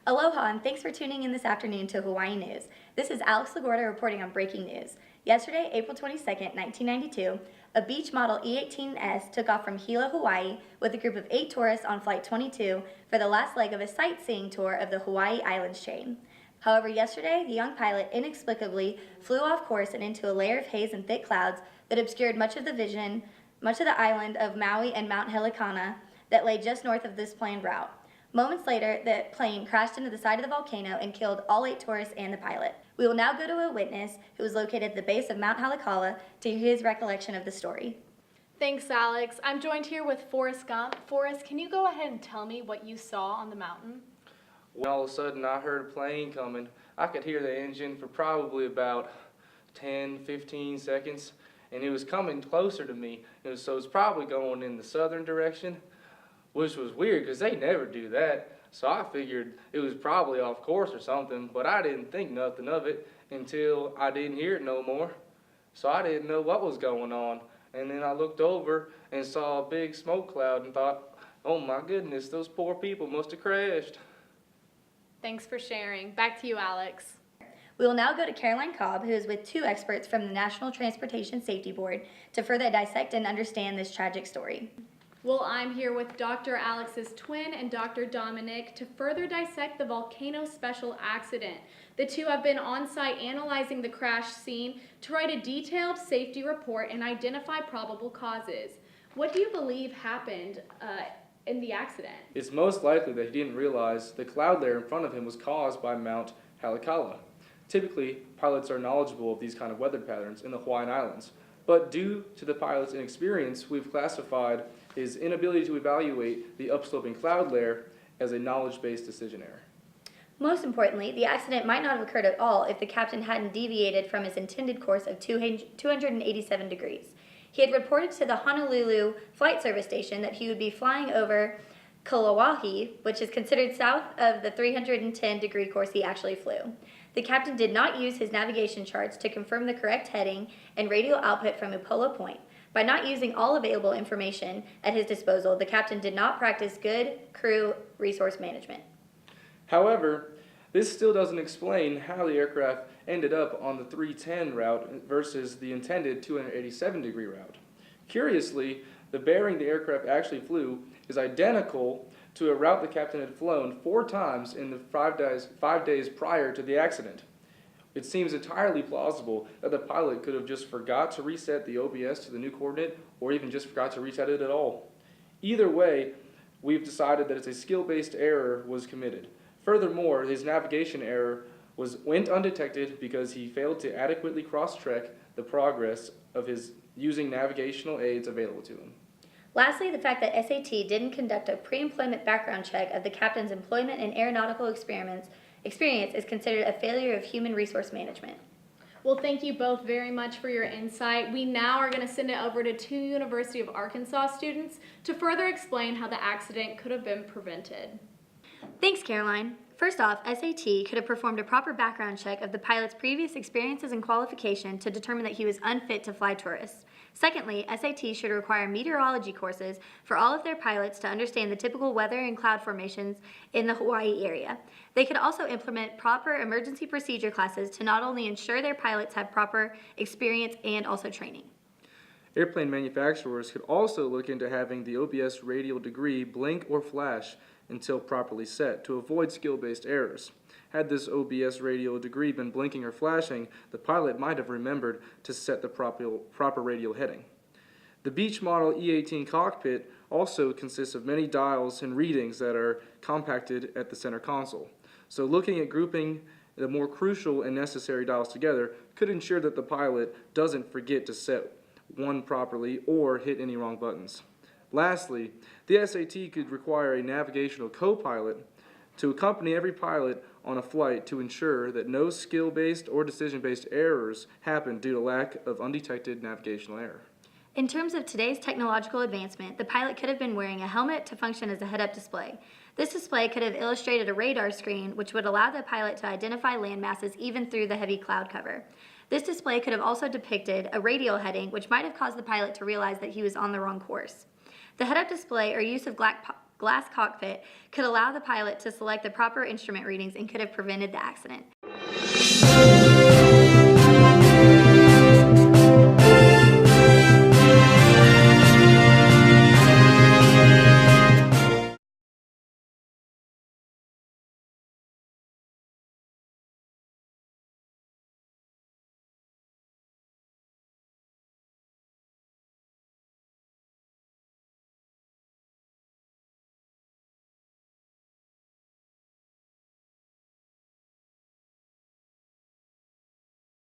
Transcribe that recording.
Aloha and thanks for tuning in this afternoon to Hawaii News. This is Alex Laguarta reporting on breaking news. Yesterday, April 22nd, 1992, a Beach Model E-18S took off from Hilo, Hawaii with a group of 8 tourists on Flight 22 for the last leg of a sightseeing tour of the Hawaii Islands chain. However, yesterday, the young pilot inexplicably flew off course and into a layer of haze and thick clouds that obscured much of the island of Maui and Mount Helicana that lay just north of this planned route. Moments later, the plane crashed into the side of the volcano and killed all 8 tourists and the pilot. We will now go to a witness who was located at the base of Mount Helicala to hear his recollection of the story. Thanks, Alex. I'm joined here with Forrest Gump. Forrest, can you go ahead and tell me what you saw on the mountain? Well, all of a sudden I heard a plane coming. I could hear the engine for probably about 10, 15 seconds, and it was coming closer to me. So it's probably going in the southern direction, which was weird because they never do that. So I figured it was probably off course or something, but I didn't think nothing of it until I didn't hear it no more. So I didn't know what was going on. And then I looked over and saw a big smoke cloud and thought, oh my goodness, those poor people must have crashed. Thanks for sharing. Back to you, Alex. We will now go to Caroline Cobb, who is with 2 experts from the National Transportation Safety Board to further dissect and understand this tragic story. Well, I'm here with Dr. Alex's twin and Dr. Domenic to further dissect the Volcano Special accident. The 2 have been on site analyzing the crash scene to write a detailed safety report and identify probable causes. What do you believe happened in the accident? It's most likely that he didn't realize the cloud layer in front of him was caused by Mount Helicala. Typically, pilots are knowledgeable of these kind of weather patterns in the Hawaiian Islands, but due to the pilot's inexperience, we've classified his inability to evaluate the upsloping cloud layer as a knowledge-based decision error. Most importantly, the accident might not have occurred at all if the captain hadn't deviated from his intended course of 287 degrees. He had reported to the Honolulu Flight Service Station that he would be flying over Kalawai, which is considered south of the 310-degree course he actually flew. The captain did not use his navigation charts to confirm the correct heading and radial output from Upolu Point. By not using all available information at his disposal, the captain did not practice good crew resource management. However, this still doesn't explain how the aircraft ended up on the 310 route versus the intended 287-degree route. Curiously, the bearing the aircraft actually flew is identical to a route the captain had flown 4 times in the 5 days prior to the accident. It seems entirely plausible that the pilot could have just forgot to reset the OBS to the new coordinate or even just forgot to reset it at all. Either way, we've decided that it's a skill-based error was committed. Furthermore, his navigation error went undetected because he failed to adequately cross-check the progress of his using navigational aids available to him. Lastly, the fact that SAT didn't conduct a pre-employment background check of the captain's employment and aeronautical experience is considered a failure of human resource management. Well, thank you both very much for your insight. We now are going to send it over to 2 University of Arkansas students to further explain how the accident could have been prevented. Thanks, Caroline. First off, SAT could have performed a proper background check of the pilot's previous experiences and qualification to determine that he was unfit to fly tourists. Secondly, SAT should require meteorology courses for all of their pilots to understand the typical weather and cloud formations in the Hawaii area. They could also implement proper emergency procedure classes to not only ensure their pilots have proper experience and also training. Airplane manufacturers could also look into having the OBS radial degree blink or flash until properly set to avoid skill-based errors. Had this OBS radial degree been blinking or flashing, the pilot might have remembered to set the proper radial heading. The Beach Model E-18 cockpit also consists of many dials and readings that are compacted at the center console. So looking at grouping the more crucial and necessary dials together could ensure that the pilot doesn't forget to set one properly or hit any wrong buttons. Lastly, the SAT could require a navigational co-pilot to accompany every pilot on a flight to ensure that no skill-based or decision-based errors happen due to lack of undetected navigational error. In terms of today's technological advancement, the pilot could have been wearing a helmet to function as a head-up display. This display could have illustrated a radar screen, which would allow the pilot to identify land masses even through the heavy cloud cover. This display could have also depicted a radial heading, which might have caused the pilot to realize that he was on the wrong course. The head-up display or use of glass cockpit could allow the pilot to select the proper instrument readings and could have prevented the accident.